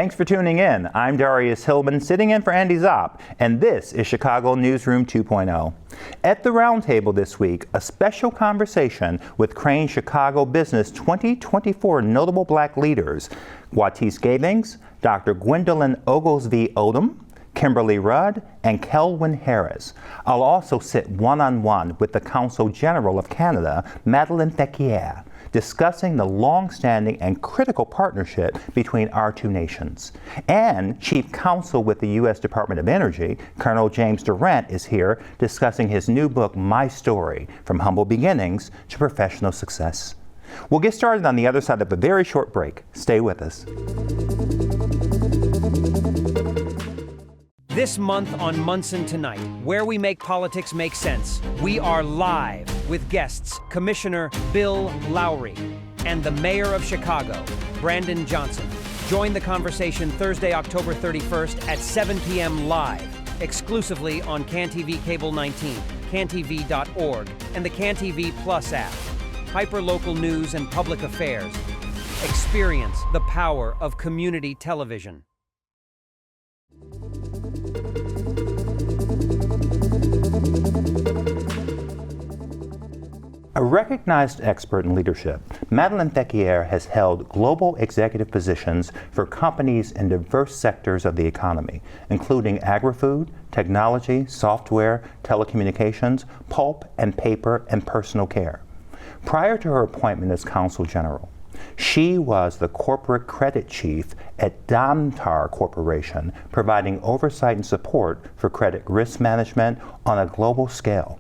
Thanks for tuning in. I'm Darrious Hilmon, sitting in for Andy Zopp, and this is Chicago Newsroom 2.0. At the roundtable this week, a special conversation with Crain Chicago Business 2024 notable Black leaders, Juatise Gathings, Dr. Gwendolyn Oglesby-Odom, Kimberley Rudd, and Kelwin Harris. I'll also sit one-on-one with the Consul General of Canada, Madeleine, Féquière, discussing the long-standing and critical partnership between our two nations. And Chief Counsel with the U.S. Department of Energy, Colonel James Durant, is here discussing his new book, My Story, From Humble Beginnings to Professional Success. We'll get started on the other side of a very short break. Stay with us. This month on Munson Tonight, where we make politics make sense, we are live with guests Commissioner Bill Lowry and the Mayor of Chicago, Brandon Johnson. Join the conversation Thursday, October 31st at 7 p.m. live, exclusively on CanTV Cable 19, cantv.org, and the CanTV Plus app. Hyperlocal news and public affairs. Experience the power of community television. A recognized expert in leadership, Madeleine Féquière has held global executive positions for companies in diverse sectors of the economy, including agri-food, technology, software, telecommunications, pulp and paper, and personal care. Prior to her appointment as Consul General, she was the corporate credit chief at Domtar Corporation, providing oversight and support for credit risk management on a global scale.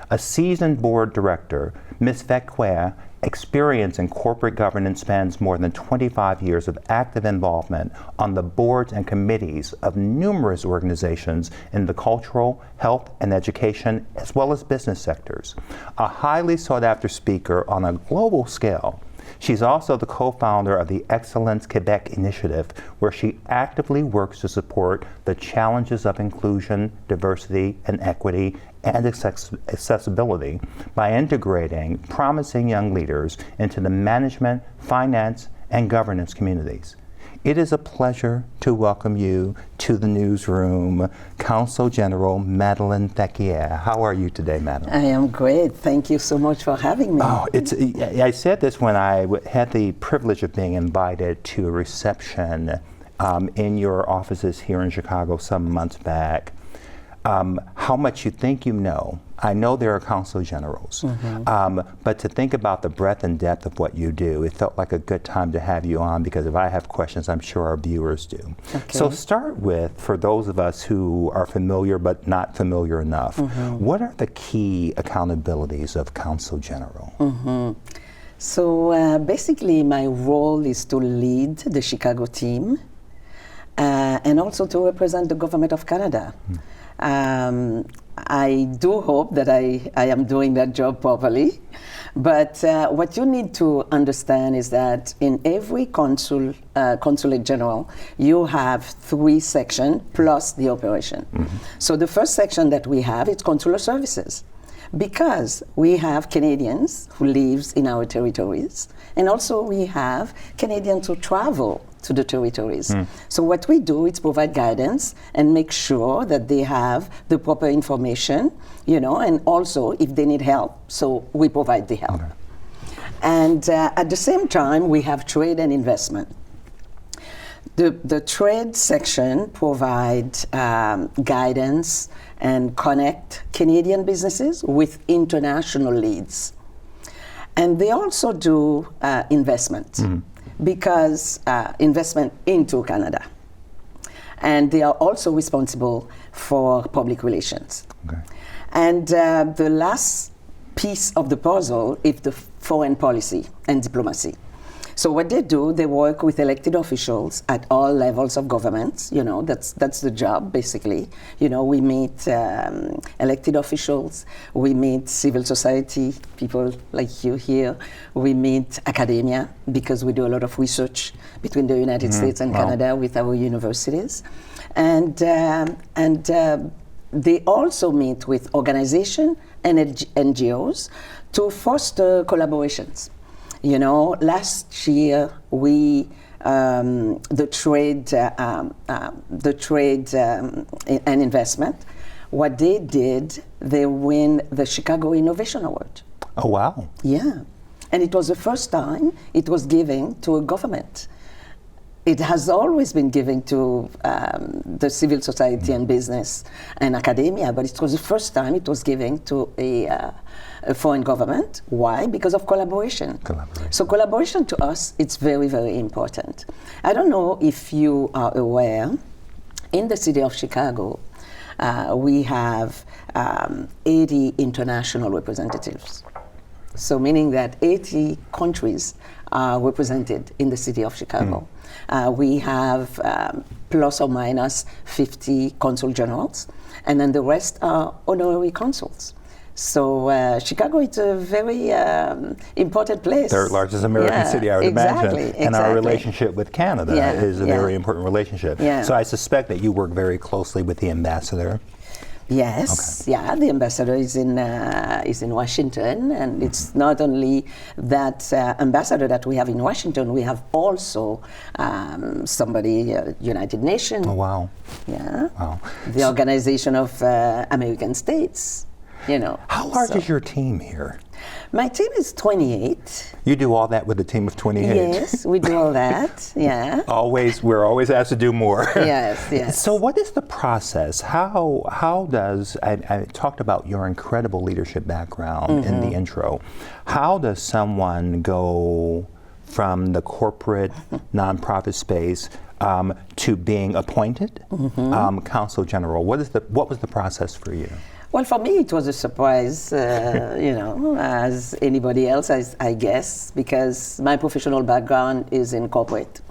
A seasoned board director, Ms. Féquière's experience in corporate governance spans more than 25 years of active involvement on the boards and committees of numerous organizations in the cultural, health, and education, as well as business sectors. A highly sought-after speaker on a global scale, she's also the co-founder of the Excellence Quebec initiative, where she actively works to support the challenges of inclusion, diversity, and equity, and accessibility by integrating promising young leaders into the management, finance, and governance communities. It is a pleasure to welcome you to the newsroom, Consul General Madeleine Féquière. How are you today, Madeleine? I am great. Thank you so much for having me. I said this when I had the privilege of being invited to a reception in your offices here in Chicago some months back. How much you think you know. I know there are consul generals, but to think about the breadth and depth of what you do, it felt like a good time to have you on, because if I have questions, I'm sure our viewers do. Okay. So start with, for those of us who are familiar but not familiar enough, what are the key accountabilities of Consul General? So basically my role is to lead the Chicago team and also to represent the government of Canada. I do hope that I am doing that job properly, but what you need to understand is that in every consulate general, you have 3 sections plus the operation. So the first section that we have is consular services, because we have Canadians who live in our territories, and also we have Canadians who travel to the territories. So what we do is provide guidance and make sure that they have the proper information, and also if they need help, so we provide the help. And at the same time, we have trade and investment. The trade section provides guidance and connect Canadian businesses with international leads. And they also do investment. Because investment into Canada. And they are also responsible for public relations. And the last piece of the puzzle is the foreign policy and diplomacy. So what they do, they work with elected officials at all levels of government. That's the job, basically. We meet elected officials, we meet civil society, people like you here, we meet academia, because we do a lot of research between the United States and Canada with our universities. And they also meet with organizations and NGOs to foster collaborations. Last year we the trade and investment. What they did, they win the Chicago Innovation Award. Oh, wow. Yeah. And it was the first time it was given to a government. It has always been given to the civil society and business and academia, but it was the first time it was given to a foreign government. Why? Because of collaboration. So collaboration to us, it's very, very important. I don't know if you are aware, in the city of Chicago, we have 80 international representatives. So meaning that 80 countries are represented in the city of Chicago. We have plus or minus 50 consul generals, and then the rest are honorary consuls. So Chicago is a very important place. Third largest American city, I would imagine. And our relationship with Canada is a very important relationship. So I suspect that you work very closely with the ambassador. Yes, the ambassador is in Washington, and it's not only that ambassador that we have in Washington, we have also somebody, United Nations. Oh, wow. Yeah. Wow. The Organization of American States, you know. How large is your team here? My team is 28. You do all that with a team of 28? Yes, we do all that, yeah. We're always asked to do more. Yes. So what is the process? How does, I talked about your incredible leadership background in the intro. How does someone go from the corporate nonprofit space to being appointed Consul General? What was the process for you? Well, for me, it was a surprise, as anybody else, I guess, because my professional background is in corporate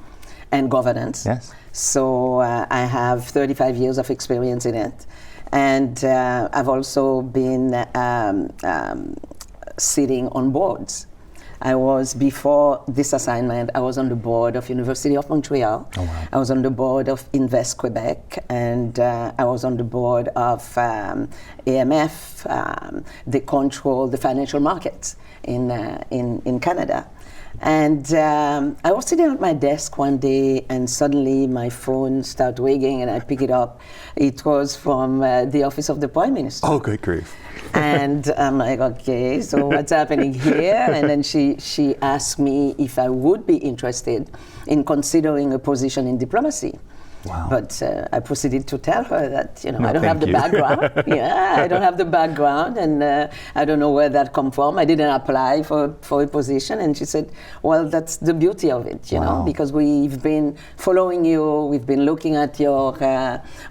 and governance. Yes. So I have 35 years of experience in it. And I've also been sitting on boards. Before this assignment, I was on the board of University of Montreal. Oh, wow. I was on the board of Invest Quebec, and I was on the board of AMF. They control the financial markets in Canada. And I was sitting at my desk one day, and suddenly my phone started ringing, and I pick it up. It was from the office of the Prime Minister. Oh, good grief. And I'm like, okay, so what's happening here? And then she asked me if I would be interested in considering a position in diplomacy. Wow. But I proceeded to tell her that, I don't have the background. I don't have the background, and I don't know where that come from. I didn't apply for a position. And she said, well, that's the beauty of it, you know, because we've been following you. We've been looking at your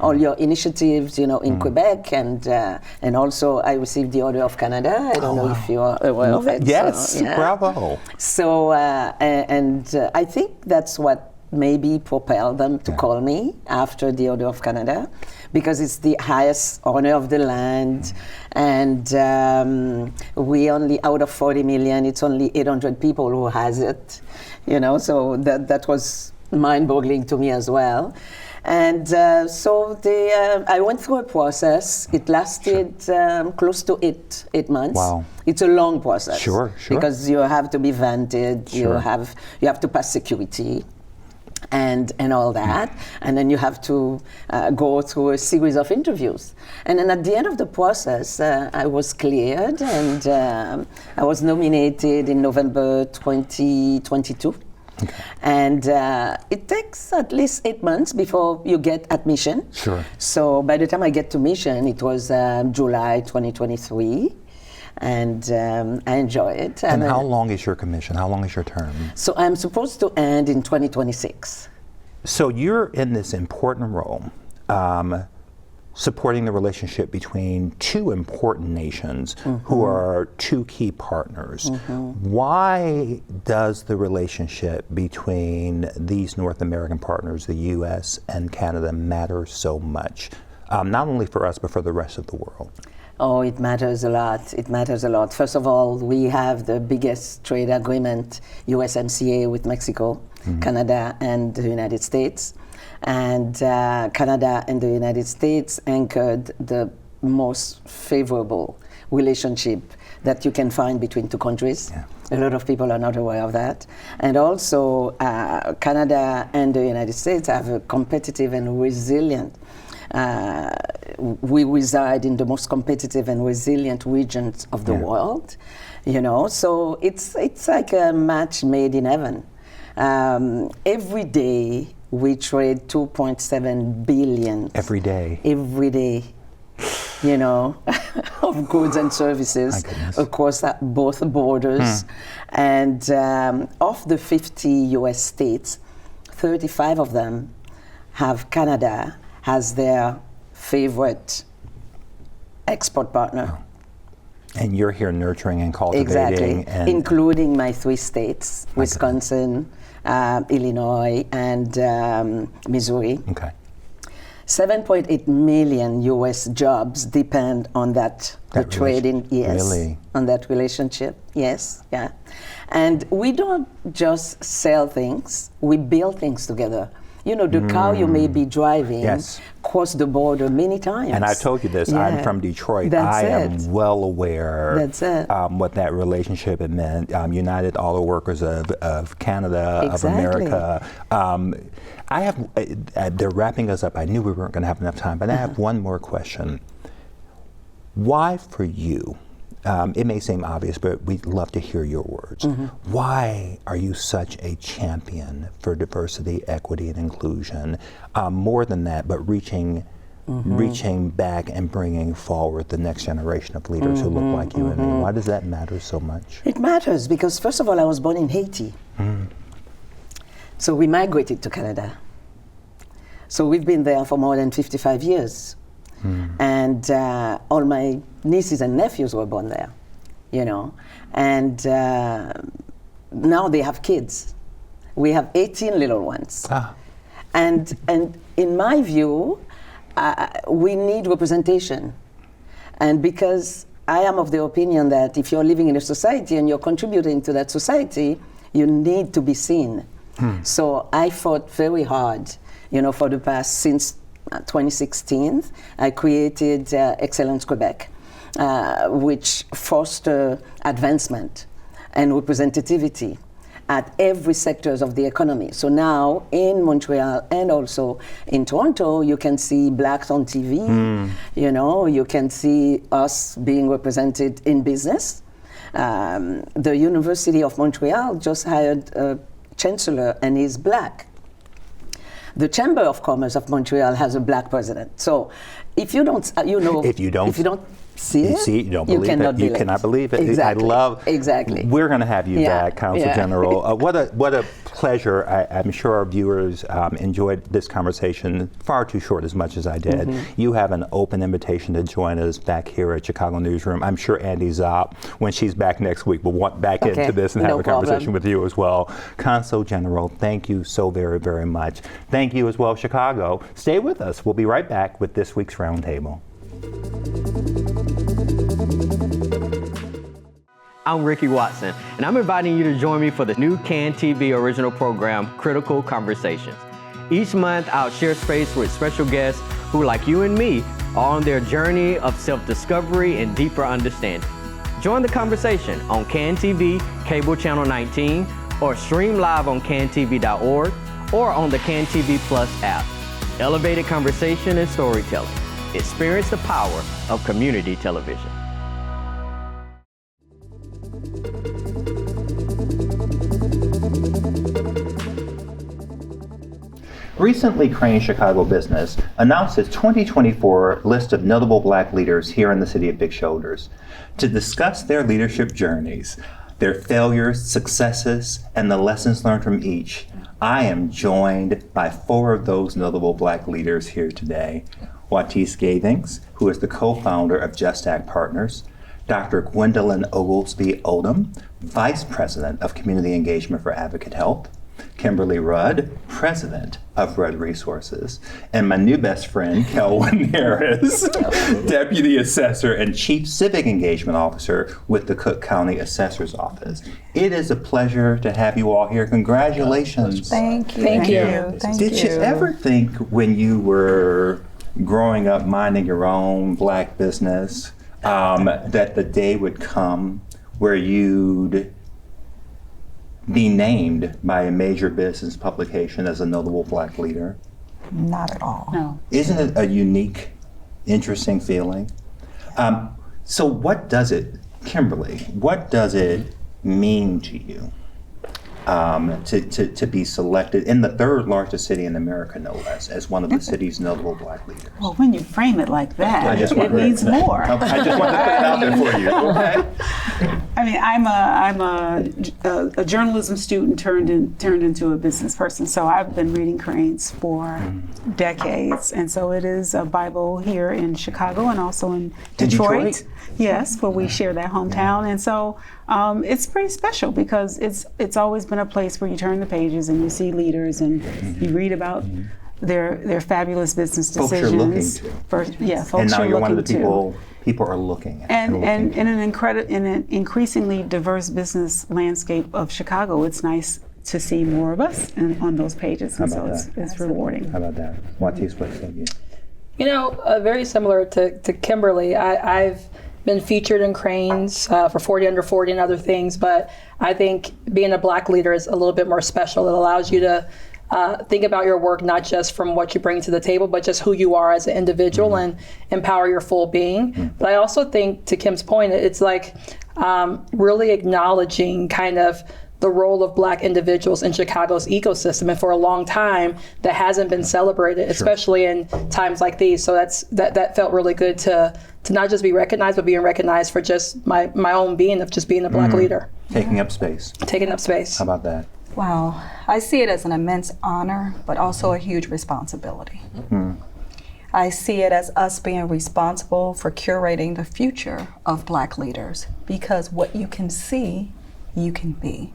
all your initiatives, in Quebec, and also I received the Order of Canada. I don't know if you're aware of it. Yes, so, bravo. So, I think that's what maybe propelled them to call me after the Order of Canada, because it's the highest honor of the land, and we only, out of 40 million, it's only 800 people who has it, so that was mind-boggling to me as well. And so I went through a process. It lasted close to eight months. Wow. It's a long process. Sure. Because you have to be vented, you have to pass security, and all that, and then you have to go through a series of interviews. And then at the end of the process, I was cleared, and I was nominated in November 2022. Okay. And it takes at least 8 months before you get admission. Sure. So by the time I get to mission, it was July 2023. And I enjoy it. And how long is your commission? How long is your term? So I'm supposed to end in 2026. So you're in this important role, supporting the relationship between two important nations who are two key partners. Why does the relationship between these North American partners, the U.S. and Canada, matter so much, not only for us, but for the rest of the world? Oh, it matters a lot. It matters a lot. First of all, we have the biggest trade agreement, USMCA, with Mexico, Canada, and the United States. And Canada and the United States anchored the most favorable relationship that you can find between two countries. A lot of people are not aware of that. And also, Canada and the United States have a competitive and resilient. We reside in the most competitive and resilient regions of the world, you know. So it's like a match made in heaven. Every day we trade 2.7 billion. Every day. Every day. You know, of goods and services across both borders. And of the 50 US states, 35 of them have Canada as their favorite export partner. And you're here nurturing and cultivating. Exactly, and including my 3 states, Wisconsin, Illinois, and Missouri. Okay. 7.8 million US jobs depend on that the trading, really? On that relationship, yes, yeah. And we don't just sell things, we build things together. You know, the car you may be driving cross the border many times. And I told you this, I'm from Detroit. I am well aware what that relationship had meant. United Auto Workers of Canada, of America. I have, they're wrapping us up. I knew we weren't going to have enough time, but I have one more question. Why for you, it may seem obvious, but we'd love to hear your words. Why are you such a champion for diversity, equity, and inclusion? More than that, but reaching back and bringing forward the next generation of leaders who look like you and me. Why does that matter so much? It matters because, first of all, I was born in Haiti. So we migrated to Canada. So we've been there for more than 55 years. And all my nieces and nephews were born there, you know. And now they have kids. We have 18 little ones. And in my view, we need representation. And because I am of the opinion that if you're living in a society and you're contributing to that society, you need to be seen. So I fought very hard, you know, for the past, since 2016, I created Excellence Quebec, which foster advancement and representativity at every sectors of the economy. So now in Montreal and also in Toronto, you can see Blacks on TV, you know, you can see us being represented in business. The University of Montreal just hired a chancellor and he's Black. The Chamber of Commerce of Montreal has a Black president. So if you don't, you know, if you don't see it, you don't believe it. You cannot believe it. Exactly. I love. Exactly. We're going to have you back, Consul General. What a pleasure. I'm sure our viewers enjoyed this conversation, far too short as much as I did. You have an open invitation to join us back here at Chicago Newsroom. I'm sure Andy Zopp, when she's back next week, will want back into this and have a conversation with you as well. Consul General, thank you so very, very much. Thank you as well, Chicago. Stay with us. We'll be right back with this week's Roundtable. I'm Ricky Watson, and I'm inviting you to join me for the new CAN TV original program, Critical Conversations. Each month, I'll share space with special guests who, like you and me, are on their journey of self-discovery and deeper understanding. Join the conversation on CAN TV, cable channel 19, or stream live on cantv.org or on the CAN TV Plus app. Elevated conversation and storytelling. Experience the power of community television. Recently, Crain Chicago Business announced its 2024 list of notable Black leaders here in the city of Big Shoulders. To discuss their leadership journeys, their failures, successes, and the lessons learned from each, I am joined by 4 of those notable Black leaders here today. Juatise Gathings, who is the co-founder of Just Act Partners, Dr. Gwendolyn Oglesby-Odom, Vice President of Community Engagement for Advocate Health, Kimberley Rudd, President of Rudd Resources, and my new best friend, Kelwin Harris, Deputy Assessor and Chief Civic Engagement Officer with the Cook County Assessor's Office. It is a pleasure to have you all here. Congratulations. Thank you. Thank you. Did you ever think when you were growing up minding your own Black business that the day would come where you'd be named by a major business publication as a notable Black leader? Not at all. No. Isn't it a unique, interesting feeling? So what does it, Kimberley, what does it mean to you to be selected in the third largest city in America, no less, as one of the city's notable Black leaders? Well, when you frame it like that, it wanted means to- more. I just wanted to put it out there for you, okay? I mean, I'm a journalism student turned into a business person. So I've been reading Crain's for decades, and so it is a Bible here in Chicago and also in Detroit. Yes, where we share that hometown, and so it's pretty special because it's always been a place where you turn the pages and you see leaders and you read about their fabulous business Folks decisions. you're looking to. Folks And now you're you're one of the looking to. people are looking at. And looking to. in an increasingly diverse business landscape of Chicago, it's nice to see more of us on those pages, and so it's rewarding. How about that? Juatise, what say you? You know, very similar to Kimberly. I've been featured in Crain's for 40 Under 40 and other things, but I think being a Black leader is a little bit more special. It allows you to think about your work not just from what you bring to the table, but just who you are as an individual and empower your full being. But I also think, to Kim's point, it's like really acknowledging kind of the role of Black individuals in Chicago's ecosystem, and for a long time that hasn't been celebrated, especially in times like these. So that felt really good to not just be recognized, but being recognized for just my own being of just being a Black leader. Taking up space. Taking up space. How about that? Wow. I see it as an immense honor, but also a huge responsibility. I see it as us being responsible for curating the future of Black leaders, because what you can see, you can be.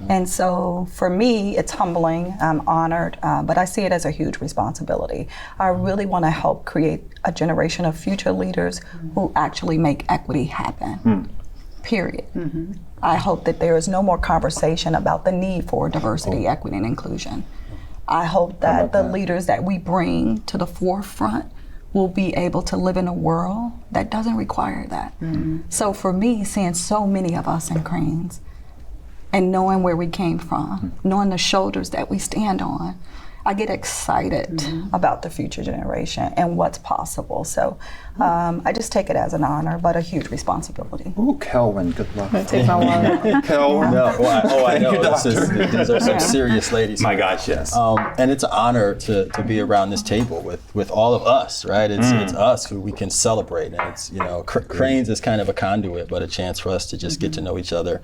And so for me, it's humbling, I'm honored, but I see it as a huge responsibility. I really want to help create a generation of future leaders who actually make equity happen, period. I hope that there is no more conversation about the need for diversity, equity, and inclusion. I hope that the leaders that we bring to the forefront will be able to live in a world that doesn't require that. So for me, seeing so many of us in Crain's, and knowing where we came from, knowing the shoulders that we stand on, I get excited about the future generation and what's possible. So I just take it as an honor, but a huge responsibility. Ooh, Kelwin, good luck. Take my wallet. Kelwin. No, I know. Doctor. These are some serious ladies. My gosh, yes. And it's an honor to be around this table with all of us, right? It's us who we can celebrate, and it's Crain's is kind of a conduit, but a chance for us to just get to know each other,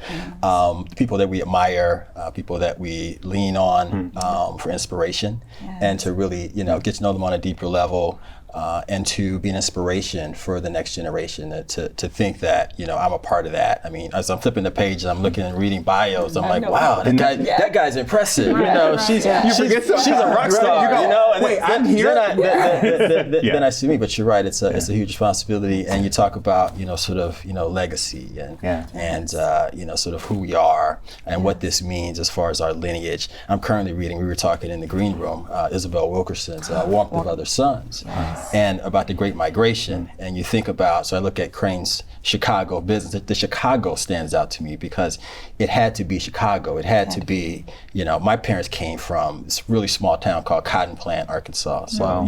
people that we admire, people that we lean on for inspiration, and to really get to know them on a deeper level. And to be an inspiration for the next generation, to think that I'm a part of that. I mean, as I'm flipping the page, I'm looking and reading bios. I'm like, wow, that guy's impressive. She's a rock star. And wait, I'm here. Then I see me, but you're right. It's a huge responsibility, and you talk about sort of legacy and sort of who we are and what this means as far as our lineage. I'm currently reading. We were talking in the green room, Isabel Wilkerson's Warmth of Other Suns. And about the Great Migration, and you think about, so I look at Crain's Chicago business. The Chicago stands out to me because it had to be Chicago. It had to be, my parents came from this really small town called Cotton Plant, Arkansas. So,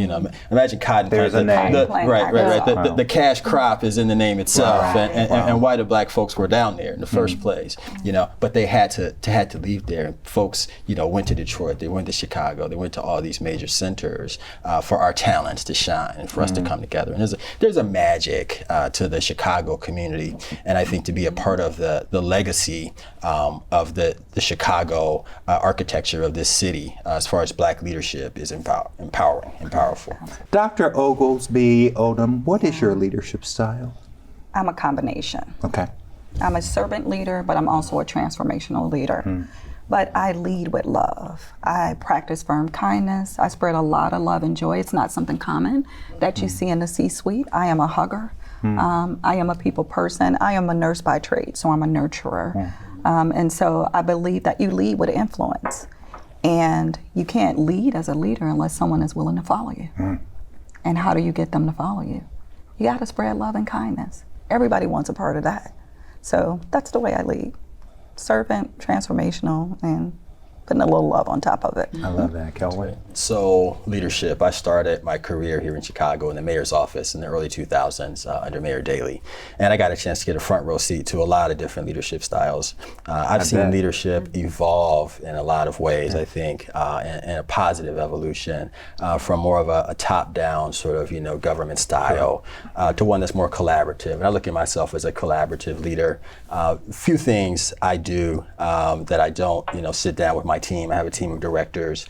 imagine Cotton Plant. There's a name. Right. The cash crop is in the name itself, and why the Black folks were down there in the first place, but they had to leave there. Folks, went to Detroit, they went to Chicago, they went to all these major centers for our talents to shine and for us to come together. And there's a magic to the Chicago community, and I think to be a part of the legacy of the Chicago architecture of this city as far as Black leadership is empowering and powerful. Dr. Oglesby-Odom, what is your leadership style? I'm a combination. Okay. I'm a servant leader, but I'm also a transformational leader. But I lead with love. I practice firm kindness. I spread a lot of love and joy. It's not something common that you see in the C-suite. I am a hugger. I am a people person. I am a nurse by trade, so I'm a nurturer. And so I believe that you lead with influence. And you can't lead as a leader unless someone is willing to follow you. And how do you get them to follow you? You got to spread love and kindness. Everybody wants a part of that. So that's the way I lead. servant, transformational, and putting a little love on top of it. I love that, Kelwin. So leadership, I started my career here in Chicago in the mayor's office in the early 2000s under Mayor Daley. And I got a chance to get a front row seat to a lot of different leadership styles. I've seen leadership evolve in a lot of ways, I think, in a positive evolution from more of a top-down sort of, government style to one that's more collaborative. And I look at myself as a collaborative leader. Few things I do that I don't, sit down with my team. I have a team of directors.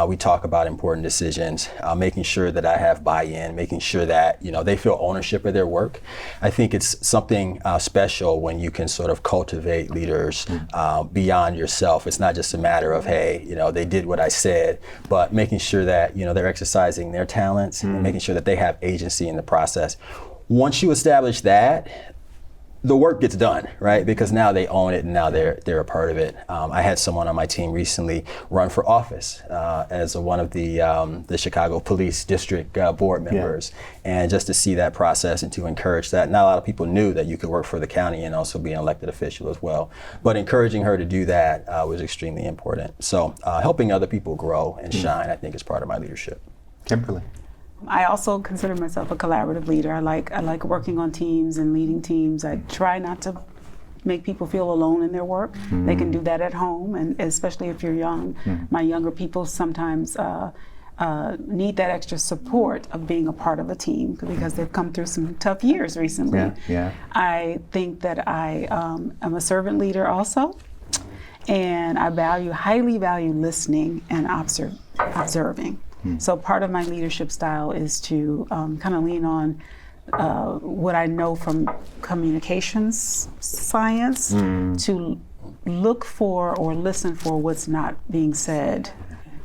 We talk about important decisions, making sure that I have buy-in, making sure that they feel ownership of their work. I think it's something special when you can sort of cultivate leaders beyond yourself. It's not just a matter of, hey, they did what I said, but making sure that they're exercising their talents and making sure that they have agency in the process. Once you establish that, the work gets done, right? Because now they own it and now they're a part of it. I had someone on my team recently run for office as one of the Chicago Police District board members. And just to see that process and to encourage that. Not a lot of people knew that you could work for the county and also be an elected official as well. But encouraging her to do that was extremely important. So helping other people grow and shine, I think, is part of my leadership. Kimberly. I also consider myself a collaborative leader. I like working on teams and leading teams. I try not to make people feel alone in their work. They can do that at home, and especially if you're young. My younger people sometimes need that extra support of being a part of a team because they've come through some tough years recently. I think that I am a servant leader also, and I highly value listening and observing. So part of my leadership style is to kind of lean on what I know from communications science to look for or listen for what's not being said,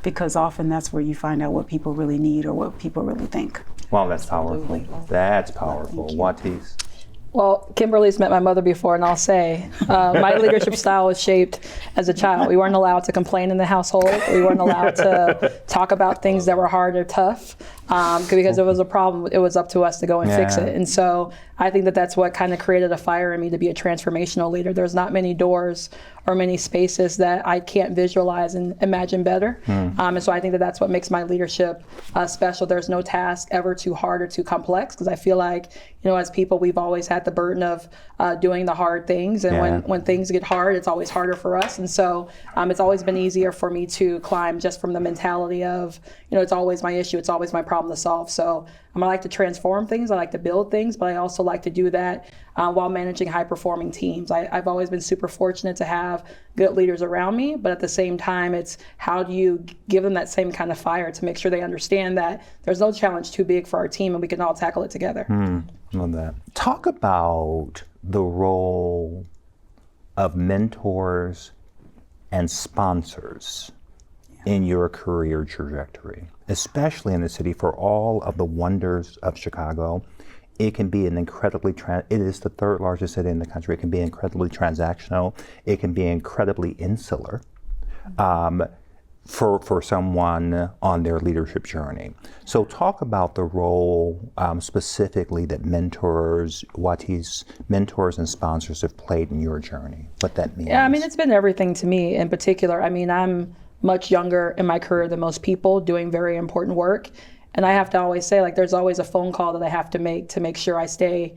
because often that's where you find out what people really need or what people really think. Wow, that's powerful. That's powerful. Juatise. Well, Kimberly's met my mother before, and I'll say my leadership style was shaped as a child. We weren't allowed to complain in the household. We weren't allowed to talk about things that were hard or tough because it was a problem. It was up to us to go and fix it. And so I think that that's what kind of created a fire in me to be a transformational leader. There's not many doors or many spaces that I can't visualize and imagine better. And so I think that that's what makes my leadership special. There's no task ever too hard or too complex, because I feel like, as people, we've always had the burden of doing the hard things. And when things get hard, it's always harder for us. And so it's always been easier for me to climb just from the mentality of, it's always my issue, it's always my problem to solve. So I like to transform things, I like to build things, but I also like to do that while managing high-performing teams. I've always been super fortunate to have good leaders around me, but at the same time, it's how do you give them that same kind of fire to make sure they understand that there's no challenge too big for our team and we can all tackle it together. Love that. Talk about the role of mentors and sponsors in your career trajectory, especially in the city. For all of the wonders of Chicago, it can be an incredibly, it is the third largest city in the country. It can be incredibly transactional. It can be incredibly insular for someone on their leadership journey. So talk about the role specifically that mentors, Juatise, mentors and sponsors have played in your journey, what that means. Yeah, it's been everything to me in particular. I'm much younger in my career than most people, doing very important work. And I have to always say, there's always a phone call that I have to make sure I stay,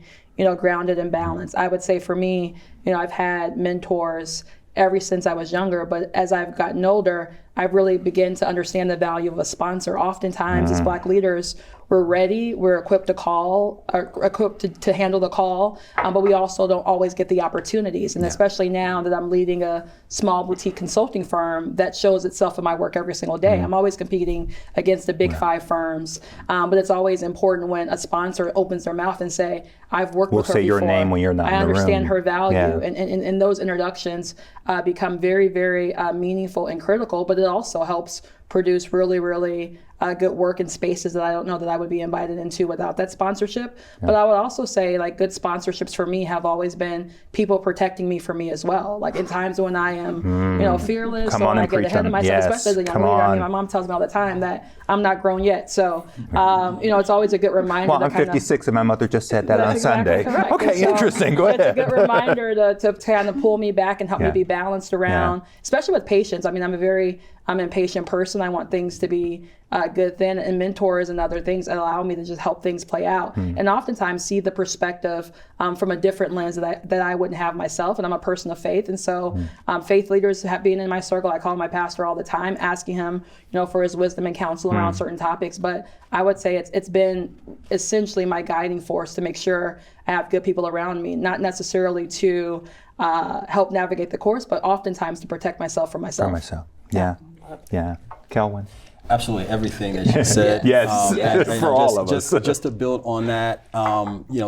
grounded and balanced. I would say for me, I've had mentors ever since I was younger, but as I've gotten older, I've really begun to understand the value of a sponsor. Oftentimes as Black leaders, we're ready, we're equipped to handle the call, but we also don't always get the opportunities. And especially now that I'm leading a small boutique consulting firm, that shows itself in my work every single day. I'm always competing against the big five firms, but it's always important when a sponsor opens their mouth and say, I've worked with her before. We'll say your name when you're not in the room. I understand her value. And those introductions become very, very meaningful and critical, but it also helps produce really, really good work in spaces that I don't know that I would be invited into without that sponsorship. But I would also say like good sponsorships for me have always been people protecting me for me as well. Like in times when I am, fearless or I get ahead of myself, especially as a young leader. I mean, my mom tells me all the time that I'm not grown yet. So, it's always a good reminder. Well, I'm 56 and my mother just said that on Sunday. Correct. Okay, So interesting. Go ahead. It's a good reminder to kind of pull me back and help me be balanced around, especially with patience. I mean, I'm an impatient person. I want things to be good then, and mentors and other things that allow me to just help things play out. And oftentimes see the perspective from a different lens that I wouldn't have myself. And I'm a person of faith. And so faith leaders being in my circle, I call my pastor all the time, asking him, for his wisdom and counsel around certain topics. But I would say it's been essentially my guiding force to make sure I have good people around me, not necessarily to help navigate the course, but oftentimes to protect myself from myself. For myself. Yeah. Kelwin. Absolutely everything that you said. Yes, for all of us. Just to build on that,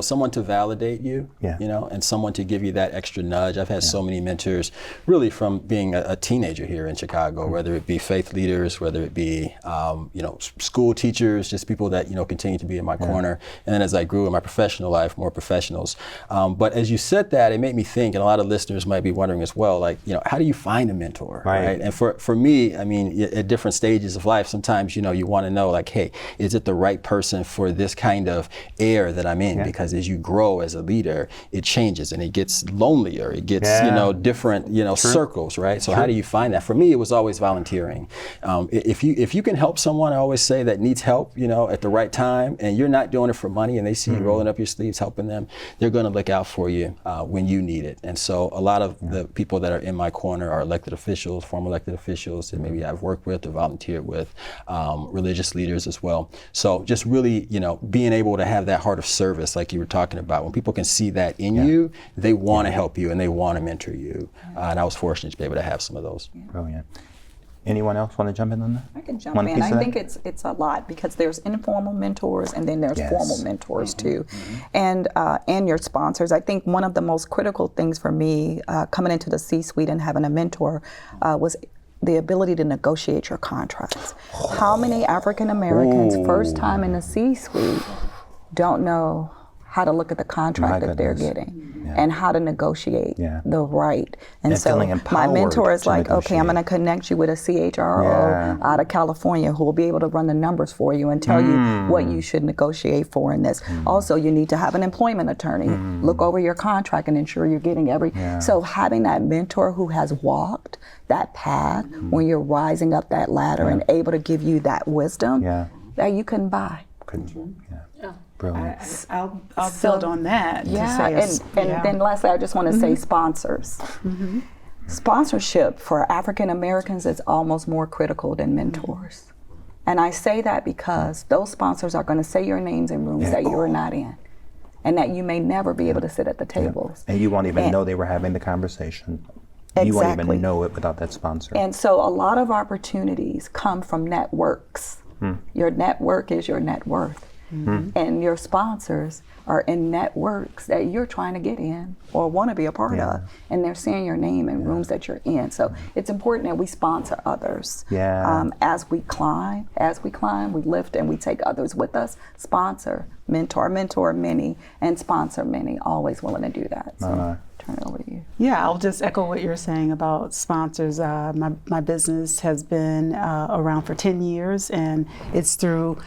someone to validate you, and someone to give you that extra nudge. I've had so many mentors, really from being a teenager here in Chicago, whether it be faith leaders, whether it be, school teachers, just people that, continue to be in my corner. And then as I grew in my professional life, more professionals. But as you said that, it made me think, and a lot of listeners might be wondering as well, like, how do you find a mentor, right? And for me, I mean, at different stages of life, sometimes, you want to know, like, hey, is it the right person for this kind of air that I'm in? Because as you grow as a leader, it changes and it gets lonelier. It gets, different, circles, right? So how do you find that? For me, it was always volunteering. If you can help someone, I always say, that needs help, at the right time, and you're not doing it for money, and they see you rolling up your sleeves helping them, they're going to look out for you when you need it. And so a lot of the people that are in my corner are elected officials, former elected officials that maybe I've worked with or volunteered with. Religious leaders as well. So just really, being able to have that heart of service, like you were talking about, when people can see that in you, they want to help you and they want to mentor you. And I was fortunate to be able to have some of those. Brilliant. Anyone else want to jump in on that? I can jump in. I think it's a lot because there's informal mentors and then there's formal mentors too. And your sponsors. I think one of the most critical things for me coming into the C-suite and having a mentor was the ability to negotiate your contracts. How many African Americans, first time in the C-suite, don't know how to look at the contract that they're getting and how to negotiate the right. And so my mentor is like, okay, I'm going to connect you with a CHRO out of California who will be able to run the numbers for you and tell you what you should negotiate for in this. Also, you need to have an employment attorney look over your contract and ensure you're getting So having that mentor who has walked that path when you're rising up that ladder and able to give you that wisdom that you couldn't buy. Brilliant. I'll build on that. Then lastly, I just want to say sponsors. Sponsorship for African Americans is almost more critical than mentors. And I say that because those sponsors are going to say your names in rooms that you're not in, and that you may never be able to sit at the tables. And you won't even know they were having the conversation. Exactly. You won't even know it without that sponsor. And so a lot of opportunities come from networks. Your network is your net worth. And your sponsors are in networks that you're trying to get in or want to be a part of, and they're saying your name in rooms that you're in. So it's important that we sponsor others. As we climb, we lift and we take others with us. Sponsor, mentor many, and sponsor many. Always willing to do that. So turn it over to you. Yeah, I'll just echo what you're saying about sponsors. My business has been around for 10 years, and it's through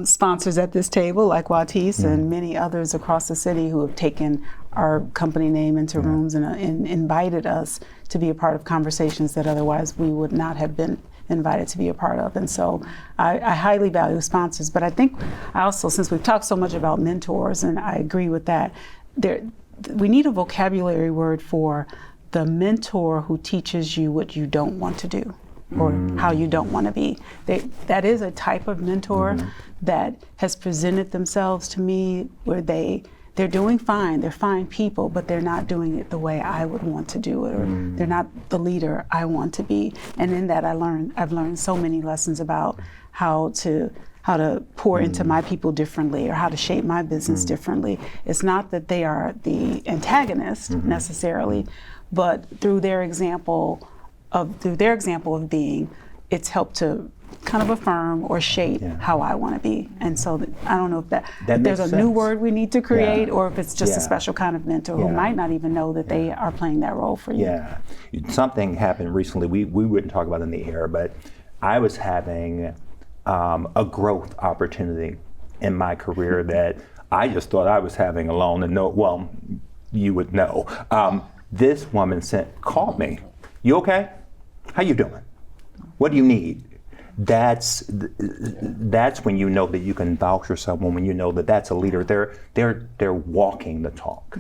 sponsors at this table like Juatise and many others across the city who have taken our company name into rooms and invited us to be a part of conversations that otherwise we would not have been invited to be a part of. And so I highly value sponsors, but I think I also, since we've talked so much about mentors, and I agree with that, we need a vocabulary word for the mentor who teaches you what you don't want to do or how you don't want to be. That is a type of mentor that has presented themselves to me where they're doing fine, they're fine people, but they're not doing it the way I would want to do it, or they're not the leader I want to be. And in that I've learned so many lessons about how to pour into my people differently or how to shape my business differently. It's not that they are the antagonist necessarily, but through their example of being, it's helped to kind of affirm or shape how I want to be. And so I don't know if if there's a makes new sense. word we need to create, Yeah. or if it's just Yeah. a special kind of mentor who Yeah. might not even know that they are playing that role for you. Yeah. Something happened recently, we wouldn't talk about it in the air, but I was having a growth opportunity in my career that I just thought I was having alone, and you would know. This woman called me. You okay? How you doing? What do you need? That's when you know that you can vouch for someone, when you know that that's a leader. They're walking the talk.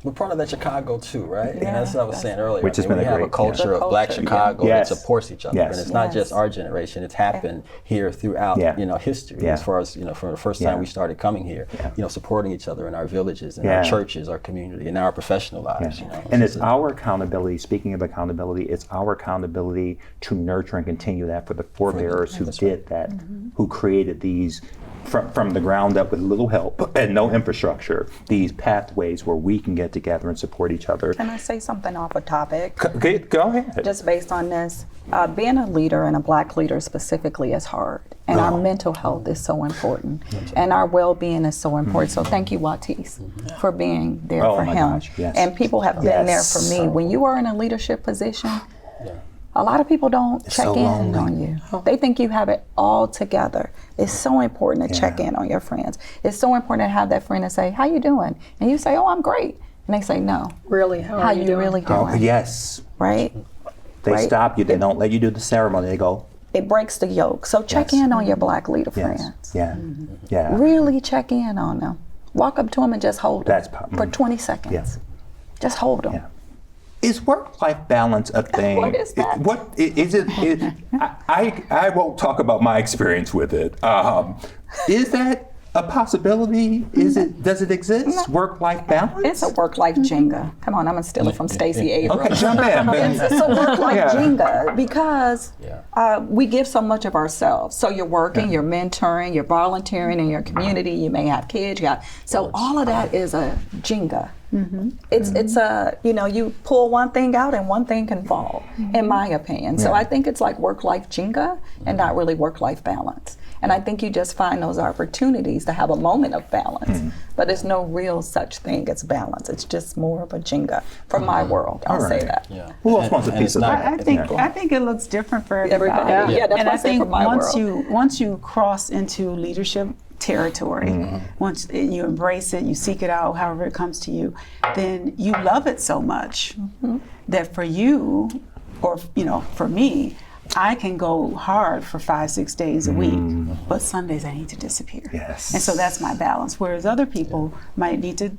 We're part of that Chicago too, right? And that's what I was saying earlier. Which has I mean, been we a have a great- culture yeah. of Black Culture, Chicago Yes. that supports each other, Yes. and it's not Yes. just our generation. It's happened here throughout, history. Yeah. As far as from the first time Yeah. we started coming here, supporting each other in our villages, in Yeah. our churches, our community, in our professional lives. And it's our accountability, speaking of accountability, it's our accountability to nurture and continue that for the forebears who did that, who created these from the ground up with little help and no infrastructure, these pathways where we can get together and support each other. Can I say something off a topic? Go ahead. Just based on this, being a leader and a Black leader specifically is hard. And our mental health is so important. And our well-being is so important. So thank you, Juatise, for being there Oh for my him. gosh, yes. And people have been there Yes. for me. When you are in a leadership position, a lot of people don't check so in lonely. on you. They think you have it all together. It's so important to check in on your friends. It's so important to have that friend and say, how you doing? And you say, oh, I'm great. And they say, no. Really, how are you doing? really doing? Yes. Right? They Right. stop you. They don't let you do the ceremony. They go, It breaks the yoke. So check Yes. in on your Black leader yes. friends. Yeah. Yeah. Really check in on them. Walk up to them and just hold them That's for 20 seconds. Yes. Just hold them. Yeah. Is work-life balance a thing? What is that? What is it? I won't talk about my experience with it. Is that a possibility? Does it exist? Work-life balance? It's a work-life Jenga. Come on, I'm gonna steal it from Stacey Abrams. Okay, jump in. It's a work-life Yeah. Jenga because we give so much of ourselves. So you're working, you're mentoring, you're volunteering in your community. You may have kids. So all of that is a Jenga. It's a you pull one thing out and one thing can fall, in my opinion. So I think it's like work-life Jenga and not really work-life balance. And I think you just find those opportunities to have a moment of balance. But there's no real such thing as balance. It's just more of a Jenga from my world. I'll say that. Yeah. Who else wants a And piece it's of not- that? I think it looks different for everybody. Everybody. Yeah, that's And why I I say think from my world. once you cross into leadership territory, once you embrace it, you seek it out, however it comes to you, then you love it so much that for you, or for me, I can go hard for 5-6 days a week, but Sundays I need to disappear. Yes. And so that's my balance. Whereas other people might need to,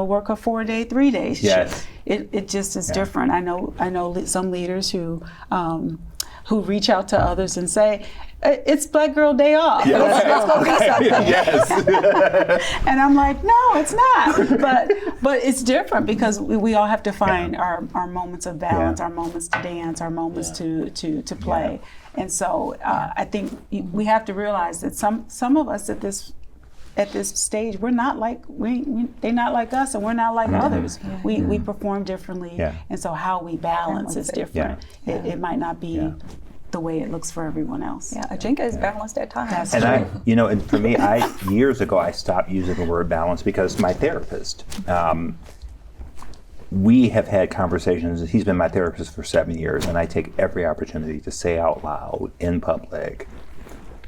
work a 4-day, 3-day shift. Yes. It just is different. I know some leaders who reach out to others and say, it's Black Girl Day off. Let's go do something. Yes. And I'm like, no, it's not. But it's different because we all have to find our moments of balance, our moments to dance, our moments to play. And so I think we have to realize that some of us at this stage, we're not like they're not like us, and we're not like others. We perform differently, and so how we balance is different. It might not be the way it looks for everyone else. Yeah, a Jenga is balanced at times. And and for me, years ago, I stopped using the word balance because my therapist, we have had conversations. He's been my therapist for 7 years, and I take every opportunity to say out loud in public,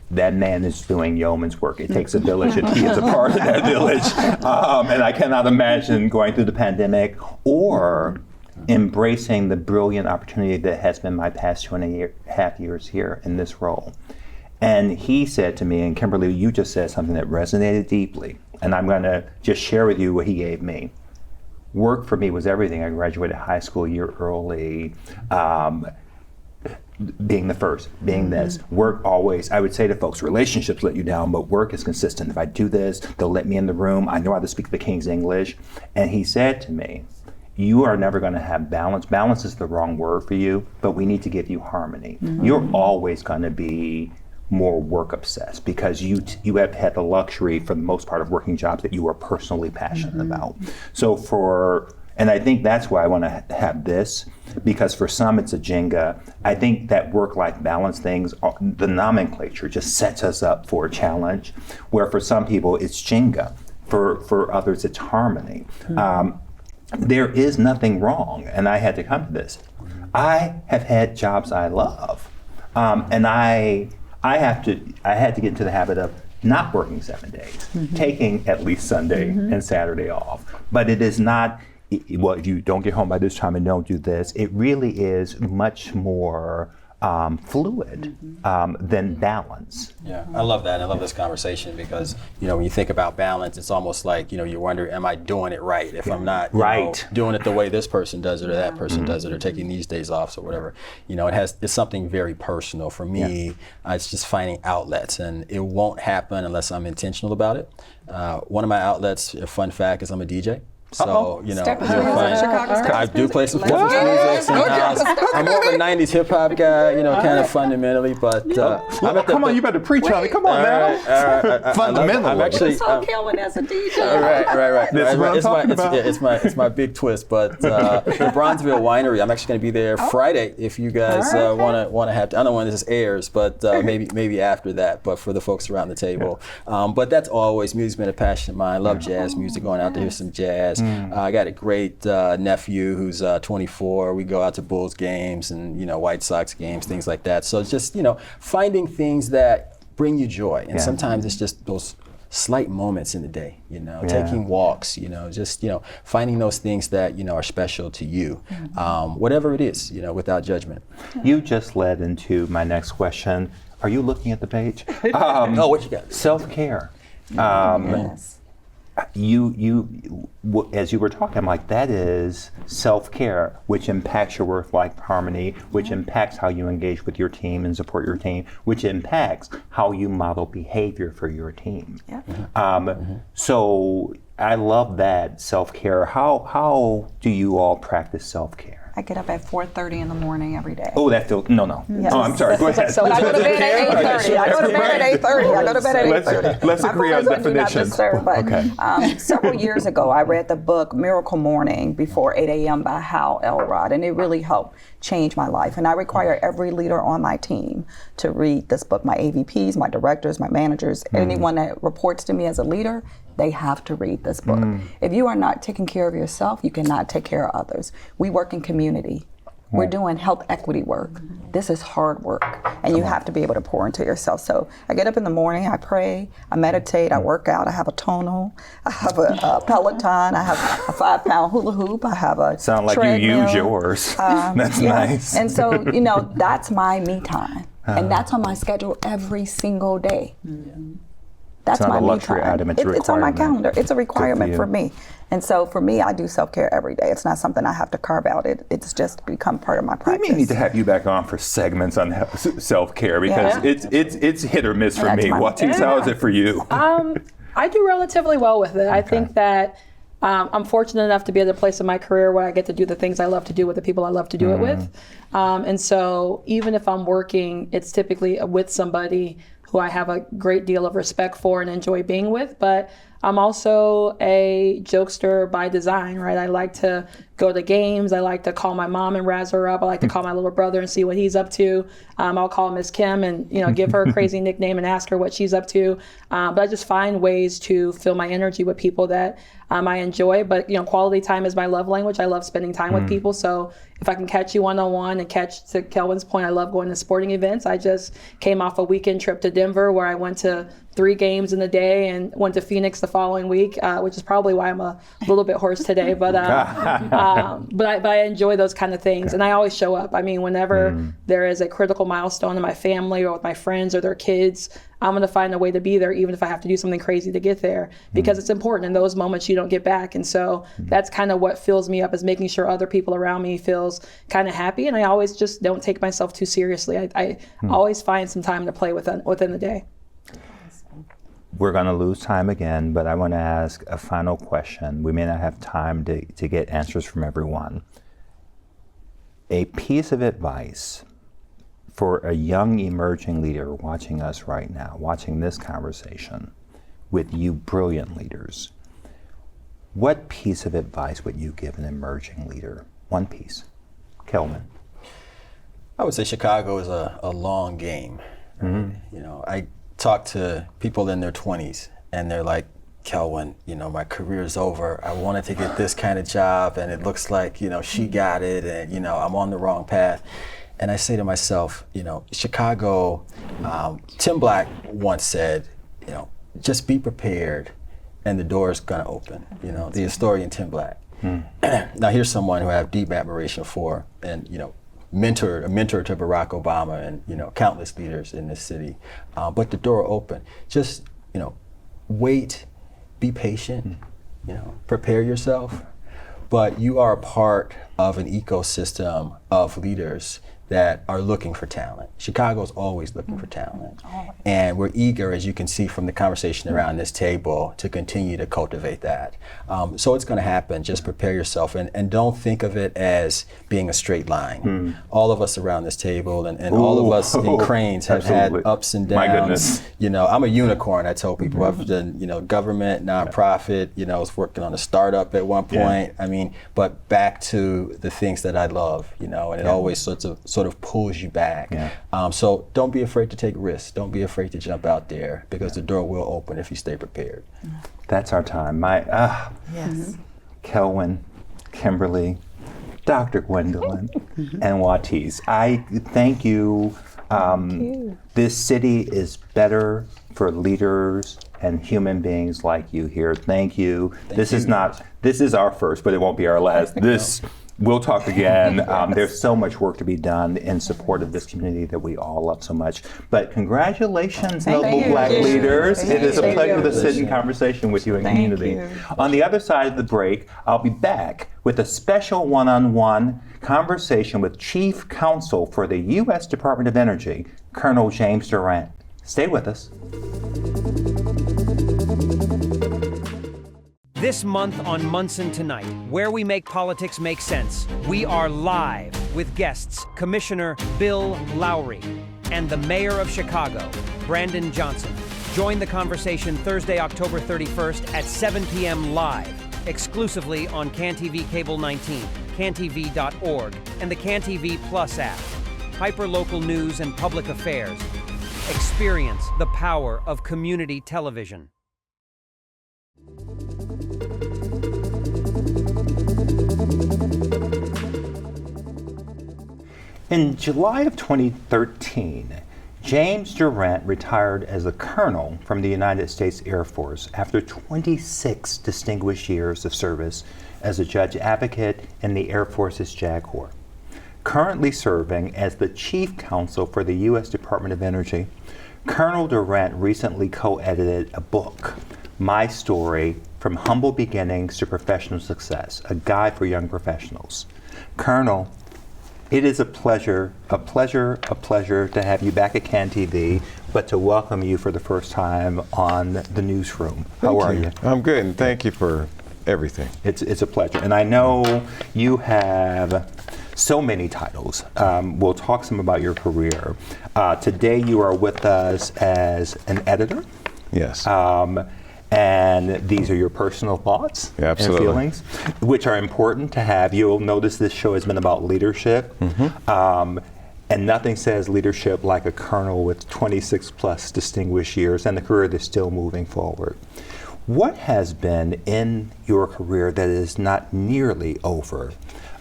that man is doing yeoman's work. It takes a village, and he is a part of that village. And I cannot imagine going through the pandemic or embracing the brilliant opportunity that has been my past 2.5 years here in this role. And he said to me, and Kimberly, you just said something that resonated deeply, and I'm going to just share with you what he gave me. Work for me was everything. I graduated high school a year early, being the first, being this. Work always, I would say to folks, relationships let you down, but work is consistent. If I do this, they'll let me in the room. I know how to speak the King's English. And he said to me, you are never going to have balance. Balance is the wrong word for you, but we need to give you harmony. You're always going to be more work obsessed because you have had the luxury for the most part of working jobs that you are personally passionate about. So And I think that's why I want to have this, because for some it's a Jenga. I think that work-life balance things, the nomenclature just sets us up for a challenge, where for some people it's Jenga, for others it's harmony. There is nothing wrong, and I had to come to this. I have had jobs I love, and I had to get into the habit of not working 7 days, taking at least Sunday and Saturday off. But it is not, well, you don't get home by this time and don't do this. It really is much more fluid than balance. Yeah, I love that. I love this conversation because, when you think about balance, it's almost like, you wonder, am I doing it right? If I'm not doing it the way this person does it or that person does it, or taking these days off or whatever, it's something very personal. For me, it's just finding outlets, and it won't happen unless I'm intentional about it. One of my outlets, a fun fact, is I'm a DJ. So, I do play some music. I'm more of a 90s hip hop guy, kind of fundamentally, but come on, you better preach on it. Come on now. Fundamentally. I'm actually Kelwin as a DJ. Right. That's what I'm talking about. It's my big twist, but the Bronzeville Winery, I'm actually going to be there Friday if you guys want to have. I don't know when this airs, but maybe after that. But for the folks around the table, but that's always music's been a passion of mine. I love jazz music. Going out to hear some jazz. I got a great nephew who's 24. We go out to Bulls games and White Sox games, things like that. So it's just finding things that bring you joy, and sometimes it's just those slight moments in the day. Taking walks. Just finding those things that are special to you, whatever it is. Without judgment. You just led into my next question. Are you looking at the page? What you got? Self-care. Yes. You as you were talking, I'm like, that is self-care, which impacts your work-life harmony, which impacts how you engage with your team and support your team, which impacts how you model behavior for your team. So I love that self-care. How do you all practice self-care? I get up at 4:30 in the morning every day. Oh, that feels, no. Yes. Oh, I'm sorry, go ahead. But I go to bed at 8:30. I go to bed at 8:30. Let's agree on definitions. Several years ago, I read the book Miracle Morning Before 8 a.m. by Hal Elrod, and it really helped change my life. And I require every leader on my team to read this book, my AVPs, my directors, my managers, anyone that reports to me as a leader, they have to read this book. If you are not taking care of yourself, you cannot take care of others. We work in community. We're doing health equity work. This is hard work, and you have to be able to pour into yourself. So I get up in the morning, I pray, I meditate, I work out, I have a tonal, I have a Peloton, I have a 5-pound hula hoop, I have a Sound like treadmill. You use yours. That's nice. And so, that's my me time. And that's on my schedule every single day. That's it's not my a luxury me time. item, it's a requirement. It's on my calendar. It's a requirement for for me. And so for me, I do self-care every day. It's not something I have to carve out. It's just become part of my practice. We need to have you back on for segments on self-care, because it's hit or miss for me. Juatise, how is it for you? I do relatively well with it. I think that I'm fortunate enough to be at a place in my career where I get to do the things I love to do with the people I love to do it with. And so even if I'm working, it's typically with somebody who I have a great deal of respect for and enjoy being with. But I'm also a jokester by design, right? I like to go to games. I like to call my mom and razz her up. I like to call my little brother and see what he's up to. I'll call Miss Kim and give her a crazy nickname and ask her what she's up to. But I just find ways to fill my energy with people that I enjoy. But quality time is my love language. I love spending time with people. So if I can catch you one-on-one and catch, to Kelwin's point, I love going to sporting events. I just came off a weekend trip to Denver where I went to 3 games in a day and went to Phoenix the following week, which is probably why I'm a little bit hoarse today. But I enjoy those kind of things, and I always show up. I mean, whenever there is a critical milestone in my family or with my friends or their kids, I'm going to find a way to be there, even if I have to do something crazy to get there, because it's important. In those moments, you don't get back. And so that's kind of what fills me up, is making sure other people around me feels kind of happy. And I always just don't take myself too seriously. I always find some time to play within the day. We're going to lose time again, but I want to ask a final question. We may not have time to get answers from everyone. A piece of advice for a young emerging leader watching us right now, watching this conversation with you brilliant leaders. what piece of advice would you give an emerging leader? One piece. Kelwin. I would say Chicago is a long game. You know, I talk to people in their 20s and they're like, Kelwin, you know, my career is over. I wanted to get this kind of job and it looks like, you know, she got it and, you know, I'm on the wrong path. And I say to myself, you know, Chicago, Tim Black once said, you know, just be prepared and the door is gonna open, you know, the historian Tim Black. Now here's someone who I have deep admiration for and, you know, a mentor to Barack Obama and, you know, countless leaders in this city. But the door open, just, you know, wait, be patient, you know, prepare yourself. But you are a part of an ecosystem of leaders that are looking for talent. Chicago's always looking for talent. And we're eager, as you can see from the conversation around this table, to continue to cultivate that. So it's gonna happen, just prepare yourself and don't think of it as being a straight line. All of us around this table and all of us in Cranes have had ups and downs. My goodness. You know, I'm a unicorn, I tell people. I've done, you know, government, nonprofit, you know, I was working on a startup at one point. I mean, but back to the things that I love, you know, and it always sort of pulls you back. So don't be afraid to take risks. Don't be afraid to jump out there because the door will open if you stay prepared. That's our time. Yes. Kelwin, Kimberley, Dr. Gwendolyn, and Juatise. I thank you. This city is better for leaders and human beings like you here. Thank you. This is our first, but it won't be our last. We'll talk again. There's so much work to be done in support of this community that we all love so much. But congratulations, noble Black leaders. It is a pleasure to sit in conversation with you in community. On the other side of the break, I'll be back with a special one-on-one conversation with Chief Counsel for the U.S. Department of Energy, Colonel James Durant. Stay with us. This month on Munson Tonight, where we make politics make sense, we are live with guests Commissioner Bill Lowry and the Mayor of Chicago, Brandon Johnson. Join the conversation Thursday, October 31st at 7 p.m. live, exclusively on CanTV Cable 19, cantv.org, and the CanTV Plus app. Hyperlocal news and public affairs. Experience the power of community television. In July of 2013, James Durant retired as a colonel from the United States Air Force after 26 distinguished years of service as a judge advocate in the Air Force's JAG Corps. Currently serving as the Chief Counsel for the U.S. Department of Energy, Colonel Durant recently co-edited a book, My Story, From Humble Beginnings to Professional Success, a guide for young professionals. Colonel, it is a pleasure to have you back at CanTV, but to welcome you for the first time on the Newsroom. How are you? I'm good, and thank you for everything. It's a pleasure. And I know you have so many titles. We'll talk some about your career. Today you are with us as an editor. Yes. And these are your personal thoughts and feelings, which are important to have. You'll notice this show has been about leadership. And nothing says leadership like a colonel with 26 plus distinguished years and the career that's still moving forward. What has been in your career that is not nearly over,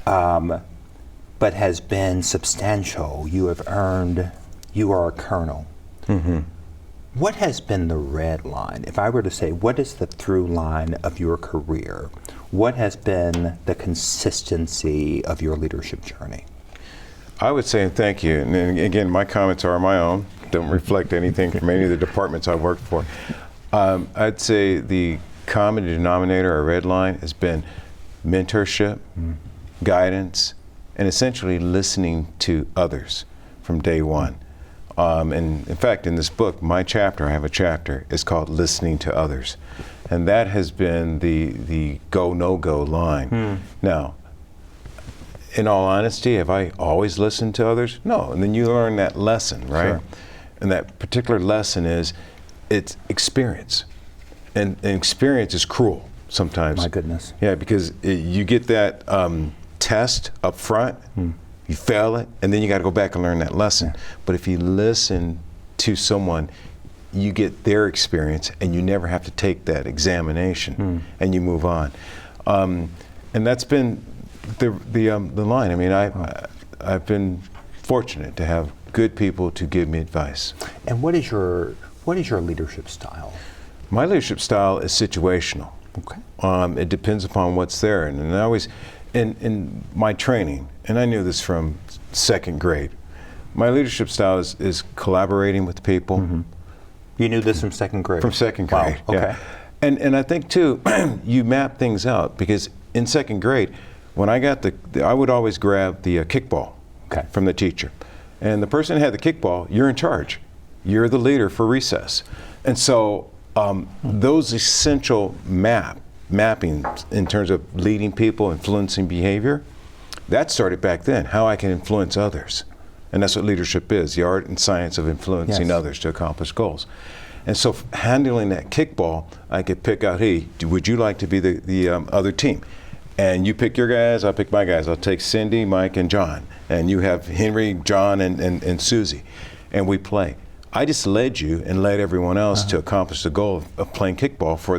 but has been substantial? You have earned, you are a colonel. What has been the red line? If I were to say, what is the through line of your career? What has been the consistency of your leadership journey? I would say, and thank you, and again, my comments are my own, don't reflect anything from any of the departments I've worked for. I'd say the common denominator or red line has been mentorship, guidance, and essentially listening to others from day one. And in fact, in this book, my chapter, I have a chapter, is called Listening to Others. And that has been the go, no-go line. Now, in all honesty, have I always listened to others? No, and then you learn that lesson, right? And that particular lesson is, it's experience. And experience is cruel. sometimes. My goodness. Yeah, because you get that test up front, you fail it, and then you got to go back and learn that lesson. Yeah. But if you listen to someone, you get their experience, and you never have to take that examination, and you move on. And that's been the line. I mean, I've been fortunate to have good people to give me advice. And what is your leadership style? My leadership style is situational. Okay. It depends upon what's there, and I always, in my training, and I knew this from second grade, my leadership style is collaborating with people. Mm-hmm. You knew this from second grade? From second grade, wow. Okay. Yeah. And I think too, you map things out, because in second grade, when I got I would always grab the kickball from the teacher. And the person who had the kickball, you're in charge. You're the leader for recess. And so those essential mapping in terms of leading people, influencing behavior, that started back then, how I can influence others. And that's what leadership is, the art and science of influencing others to accomplish goals. And so handling that kickball, I could pick out, hey, would you like to be the other team? And you pick your guys, I'll pick my guys. I'll take Cindy, Mike, and John. And you have Henry, John, and Susie. And we play. I just led you and led everyone else to accomplish the goal of playing kickball for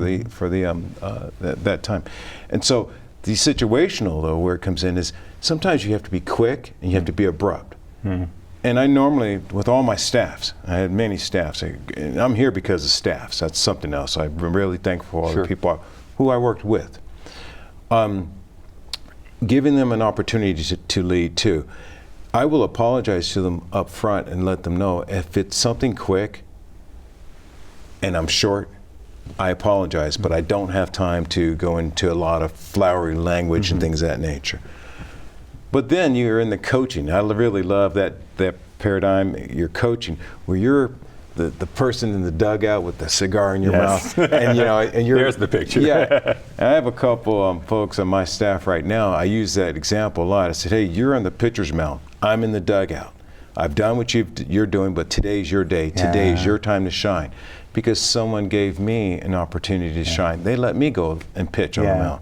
that time. And so the situational, though, where it comes in is sometimes you have to be quick and you have to be abrupt. Mm-hmm. And I normally, with all my staffs, I had many staffs, and I'm here because of staffs. That's something else. I'm really thankful for all the people who I worked with. Giving them an opportunity to lead too. I will apologize to them up front and let them know if it's something quick and I'm short, I apologize, but I don't have time to go into a lot of flowery language and things of that nature. But then you're in the coaching. I really love that paradigm, you're coaching, where you're the person in the dugout with the cigar in your mouth, and and you're there's the picture. Yeah, and I have a couple folks on my staff right now. I use that example a lot. I said, hey, you're on the pitcher's mound. I'm in the dugout. I've done what you're doing, but today's your day. Today's your time to shine, because someone gave me an opportunity to shine. They let me go and pitch on the mound.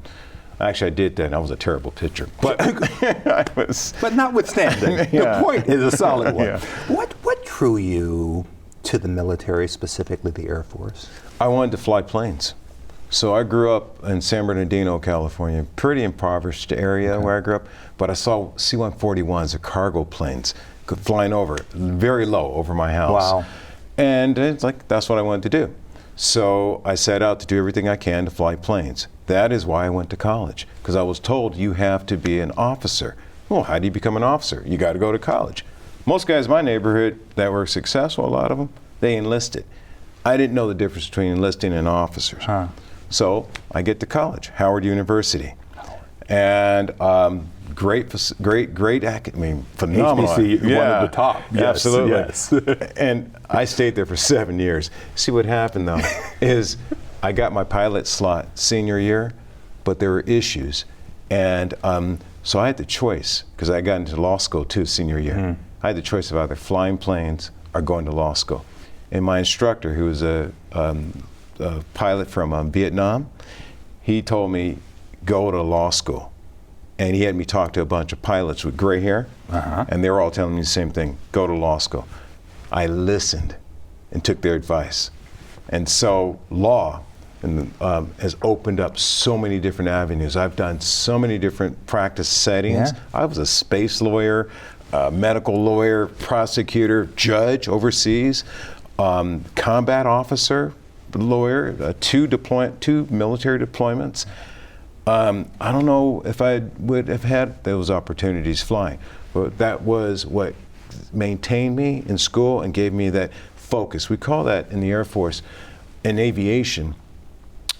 Actually, I did that, and I was a terrible pitcher. But But notwithstanding, the point is a solid one. What drew you to the military, specifically the Air Force? I wanted to fly planes. So I grew up in San Bernardino, California, pretty impoverished area where I grew up, but I saw C-141s, the cargo planes, flying over, very low over my house. Wow. And it's like, that's what I wanted to do. So I set out to do everything I can to fly planes. That is why I went to college, because I was told you have to be an officer. Well, how do you become an officer? You got to go to college. Most guys in my neighborhood that were successful, a lot of them, they enlisted. I didn't know the difference between enlisting and officers. So I get to college, Howard University. And great, phenomenal. HBC, one of the top. Yes, absolutely. Yes. And I stayed there for 7 years. See, what happened though is I got my pilot slot senior year, but there were issues. And so I had the choice, because I got into law school too senior year. I had the choice of either flying planes or going to law school. And my instructor, who was a pilot from Vietnam, he told me, go to law school. And he had me talk to a bunch of pilots with gray hair, and they were all telling me the same thing, go to law school. I listened and took their advice. And so law has opened up so many different avenues. I've done so many different practice settings. I was a space lawyer, medical lawyer, prosecutor, judge overseas, combat officer, lawyer, two military deployments. I don't know if I would have had those opportunities flying, but that was what maintained me in school and gave me that focus. We call that in the Air Force, in aviation,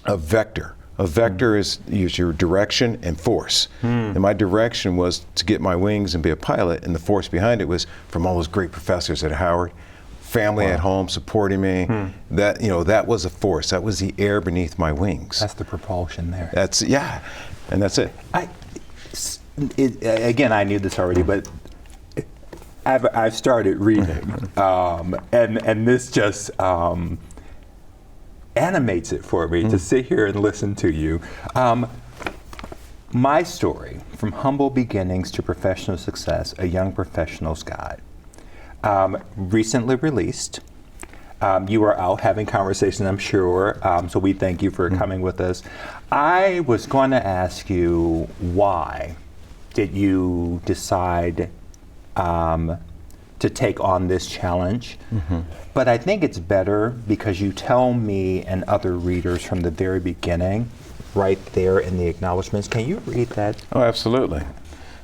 a vector. A vector is your direction and force. And my direction was to get my wings and be a pilot, and the force behind it was from all those great professors at Howard, family at home supporting me. That that was a force. That was the air beneath my wings. That's the propulsion there. That's and that's it. Again, I knew this already, but I've started reading, and this just animates it for me to sit here and listen to you. My story, from humble beginnings to professional success, a young professional's guide. Recently released. You are out having conversations, I'm sure, so we thank you for coming with us. I was going to ask you, why did you decide to take on this challenge? But I think it's better because you tell me and other readers from the very beginning, right there in the acknowledgments. Can you read that? Oh, absolutely.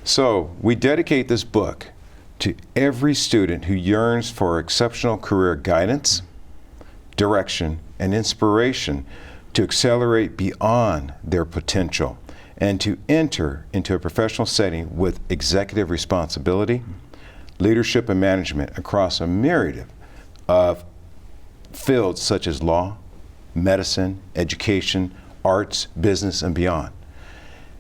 So we dedicate this book to every student who yearns for exceptional career guidance, direction, and inspiration to accelerate beyond their potential and to enter into a professional setting with executive responsibility, leadership, and management across a myriad of fields such as law, medicine, education, arts, business, and beyond.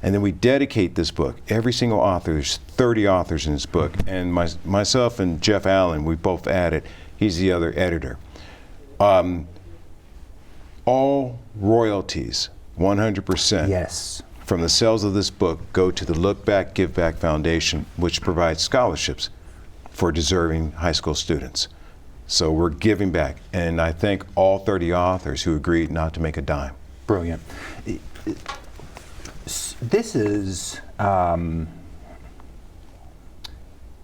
And then we dedicate this book. Every single author, there's 30 authors in this book, and myself and Jeff Allen, we both added, he's the other editor. All royalties, 100%. Yes. From the sales of this book go to the Look Back, Give Back Foundation, which provides scholarships for deserving high school students. So we're giving back, and I thank all 30 authors who agreed not to make a dime. Brilliant. This is an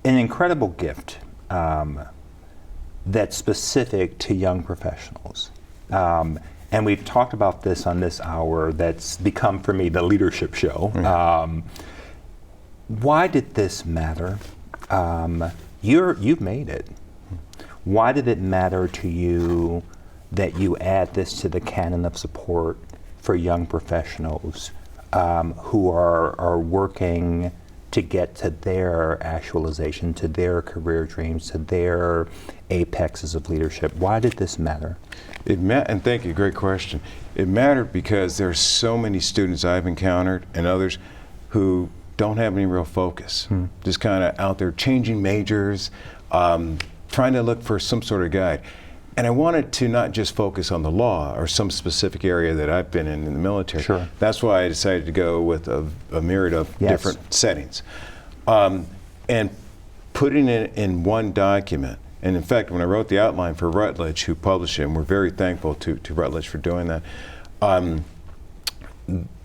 incredible gift that's specific to young professionals. And we've talked about this on this hour that's become for me the leadership show. Why did this matter? You've made it. Why did it matter to you that you add this to the canon of support for young professionals who are working to get to their actualization, to their career dreams, to their apexes of leadership? Why did this matter? And thank you, great question. It mattered because there's so many students I've encountered and others who don't have any real focus, just kind of out there changing majors, trying to look for some sort of guide. And I wanted to not just focus on the law or some specific area that I've been in the military. Sure. That's why I decided to go with a myriad of different settings. And putting it in one document. And in fact, when I wrote the outline for Routledge, who published it, and we're very thankful to Routledge for doing that,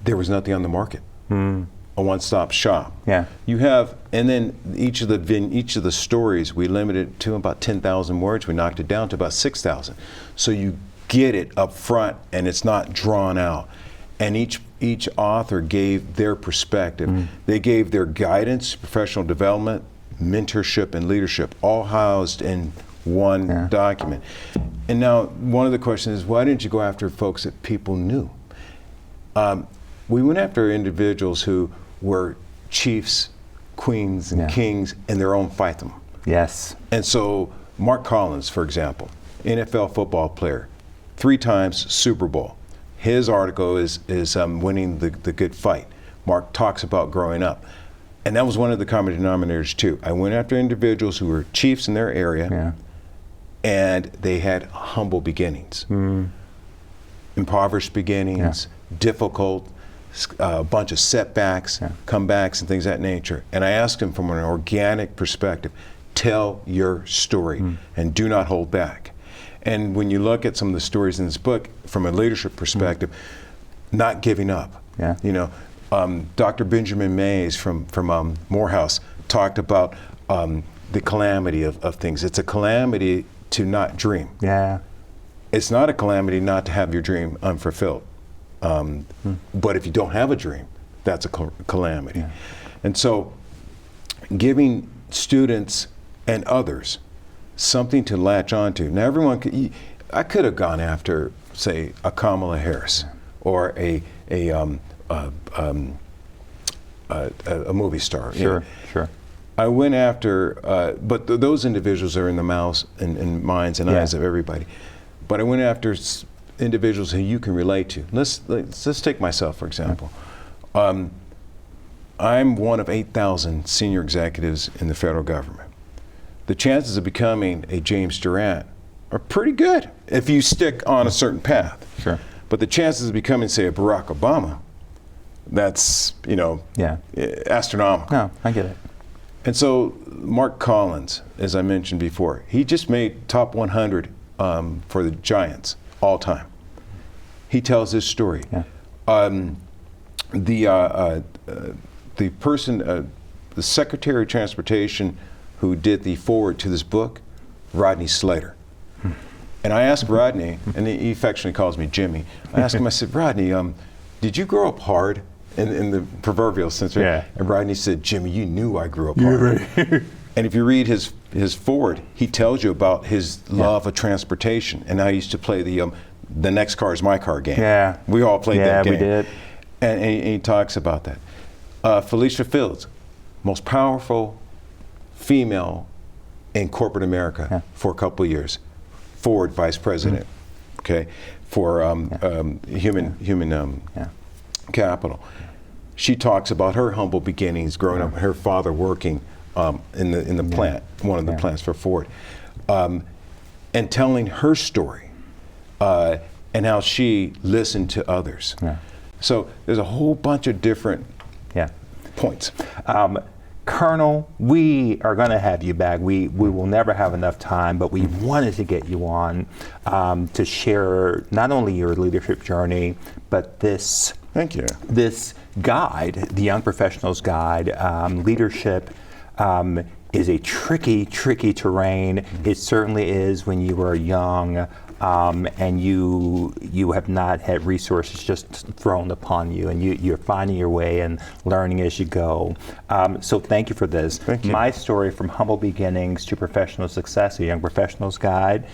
there was nothing on the market. A one-stop shop. Yeah. You have, and then each of the stories we limited to about 10,000 words. We knocked it down to about 6,000. So you get it up front, and it's not drawn out. And each author gave their perspective. They gave their guidance, professional development, mentorship, and leadership, all housed in one document. And now, one of the questions is, why didn't you go after folks that people knew? We went after individuals who were chiefs, queens, and kings in their own fiefdom. Yes. And so, Mark Collins, for example, NFL football player, 3 times Super Bowl. His article is winning the good fight. Mark talks about growing up. And that was one of the common denominators too. I went after individuals who were chiefs in their area, and they had humble beginnings, impoverished beginnings, difficult, a bunch of setbacks, comebacks, and things of that nature. And I asked them from an organic perspective, tell your story and do not hold back. And when you look at some of the stories in this book from a leadership perspective, not giving up. You know, Dr. Benjamin Mays from Morehouse talked about the calamity of things. It's a calamity to not dream. It's not a calamity not to have your dream unfulfilled. But if you don't have a dream, that's a calamity. And so giving students and others something to latch onto. Now everyone, I could have gone after, say, a Kamala Harris or a movie star. Sure. I went after, but those individuals are in the mouths and minds and eyes of everybody. But I went after individuals who you can relate to. Let's take myself, for example. I'm one of 8,000 senior executives in the federal government. The chances of becoming a James Durant are pretty good if you stick on a certain path. Sure. But the chances of becoming, say, a Barack Obama, that's, astronomical. No, I get it. And so Mark Collins, as I mentioned before, he just made top 100 for the Giants all time. He tells his story. Yeah. The person, the Secretary of Transportation who did the foreword to this book, Rodney Slater. And I asked Rodney, and he affectionately calls me Jimmy. I asked him, I said, Rodney, did you grow up hard in the proverbial sense? Right? Yeah. And Rodney said, Jimmy, you knew I grew up hard. Right. And if you read his foreword, he tells you about his love of transportation. And I used to play the next car is my car game. Yeah. We all played that game. Yeah, we did. And he talks about that. Felicia Fields, most powerful female in corporate America for a couple of years. Ford vice president, okay, for human capital. She talks about her humble beginnings growing up, her father working in the plant, one of the plants for Ford, and telling her story and how she listened to others. Yeah. So there's a whole bunch of different points. Colonel, we are going to have you back. We will never have enough time, but we wanted to get you on to share not only your leadership journey, but this this guide, the Young Professionals Guide. Leadership is a tricky terrain. It certainly is when you are young. And you have not had resources just thrown upon you, and you're finding your way and learning as you go. So thank you for this. Thank you. My story from humble beginnings to professional success, a Young Professionals Guide.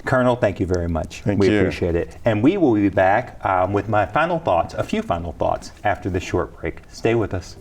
Colonel, thank you very much. We appreciate it. And we will be back with my final thoughts, a few final thoughts, after this short break. Stay with us.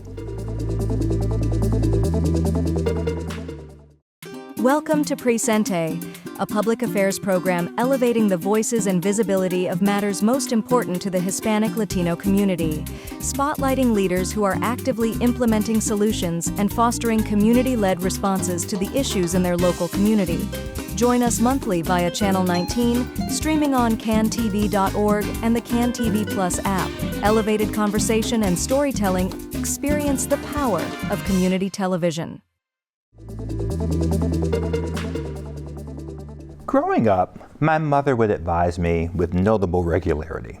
Welcome to Presente, a public affairs program elevating the voices and visibility of matters most important to the Hispanic Latino community, spotlighting leaders who are actively implementing solutions and fostering community-led responses to the issues in their local community. Join us monthly via Channel 19, streaming on cantv.org and the CanTV Plus app. Elevated conversation and storytelling, experience the power of community television. Growing up, my mother would advise me with notable regularity.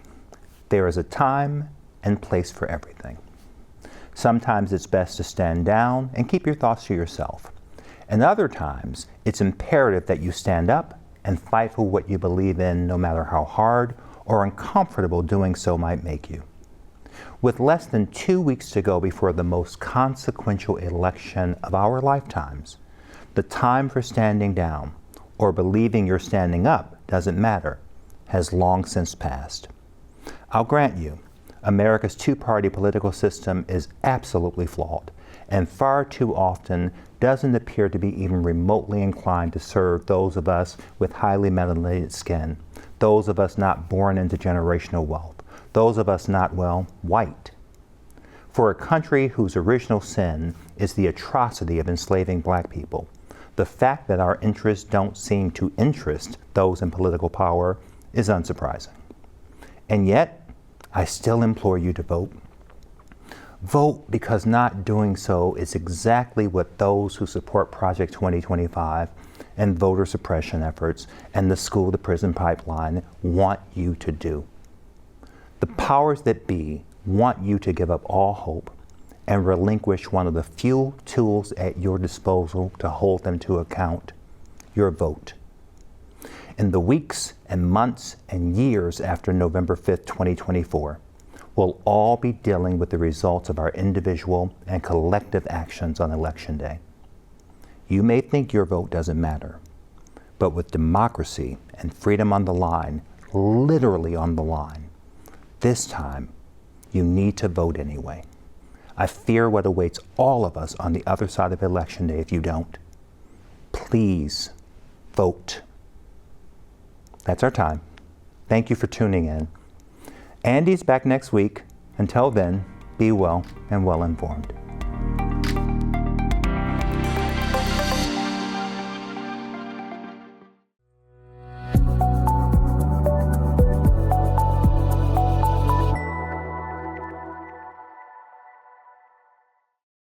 There is a time and place for everything. Sometimes it's best to stand down and keep your thoughts to yourself. And other times, it's imperative that you stand up and fight for what you believe in, no matter how hard or uncomfortable doing so might make you. With less than 2 weeks to go before the most consequential election of our lifetimes, the time for standing down or believing you're standing up doesn't matter has long since passed. I'll grant you, America's two-party political system is absolutely flawed and far too often doesn't appear to be even remotely inclined to serve those of us with highly melanated skin, those of us not born into generational wealth, those of us not, white. For a country whose original sin is the atrocity of enslaving black people, the fact that our interests don't seem to interest those in political power is unsurprising. And yet, I still implore you to vote. Vote because not doing so is exactly what those who support Project 2025 and voter suppression efforts and the school-to-prison pipeline want you to do. The powers that be want you to give up all hope and relinquish one of the few tools at your disposal to hold them to account, your vote. In the weeks and months and years after November 5th, 2024, we'll all be dealing with the results of our individual and collective actions on Election Day. You may think your vote doesn't matter, but with democracy and freedom on the line, literally on the line, this time, you need to vote anyway. I fear what awaits all of us on the other side of Election Day if you don't. Please vote. That's our time. Thank you for tuning in. Andy's back next week. Until then, be well and well informed.